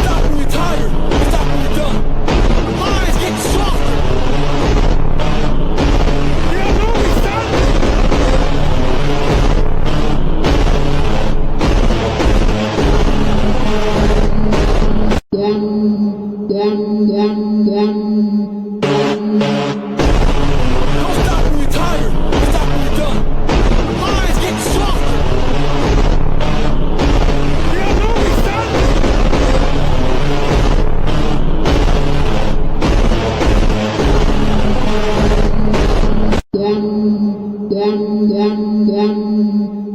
stop when you're tired. Stop when you're done. Minds get softer. You don't know me, son. Don't stop when you're tired. Stop when you're done. Minds get softer. You don't know me, son. Down.